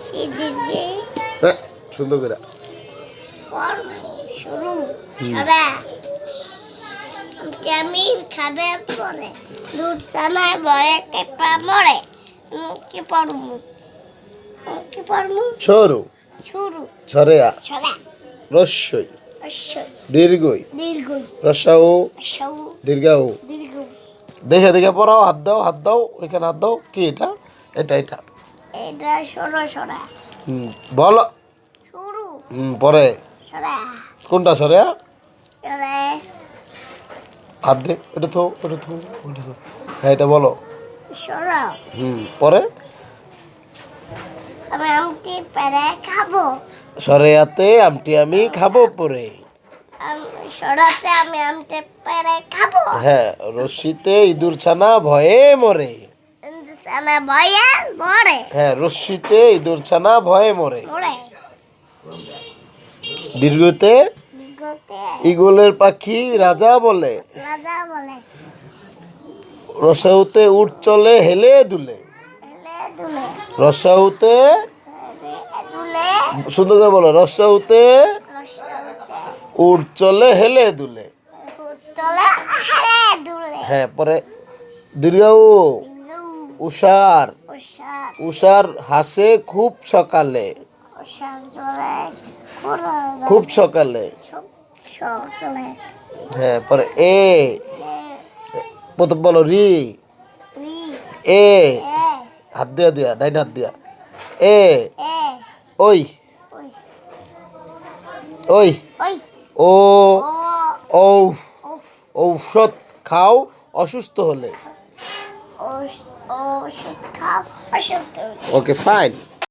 সিদিকে হ্যাঁ সুন্দর করে শুরু সরা আমি খাবে পরে দুধ সানায় বয়ে কেপা মরে কি পড়মু কি পড়মু সরু শুরু ছরেয়া সরা রস্যই অশ্বই দীর্ঘই দীর্ঘ রসাও সৌ দীর্ঘাও দীর্ঘ দেখে দেখে পড়াও হাত দাও ওইখানে হাত দাও কি এটা এটা এটা এটা সরা সরা বলো শুরু পরে সরা কোনটা সরেয়া সরা হাত দে এটা থো হ্যাঁ এটা বলো সরা পরে আমি আমটি পেরে খাবো সরেয়াতে আমটি আমি খাবো পরে সরাতে আমি আমটি পেরে খাবো হ্যাঁ রশ্মিতে ইঁদুর ছানা ভয়ে মরে সানা বয়ে মরে হ্যাঁ রশ্মিতে ইঁদুর ছানা ভয়ে মরে মরে দীর্ঘতে দিগতে ইগলের পাখি রাজা বলে রাজা বলে রসাউতে উঠ চলে হেলে দুলে হেলে দুলে রসাউতে দুলে সুন্দর করে বলো রসাউতে রসাউতে উঠ চলে হেলে দুলে তলে হেলে দুলে হ্যাঁ পরে দীর্ঘাউ উষার ওষার উষার হাসে খুব সকালে ওষার চলে খুব সকালে চলে হ্যাঁ পরে এ প্রথম বলো রি রি এ এ হাত দিয়া ডাইন হাত দিয়া এ এ ওই ওই ওই ওই ও ও ঔ ঔষধ খাও অসুস্থ হলে ও ও খাও অসুস্থ ওকে ফাইন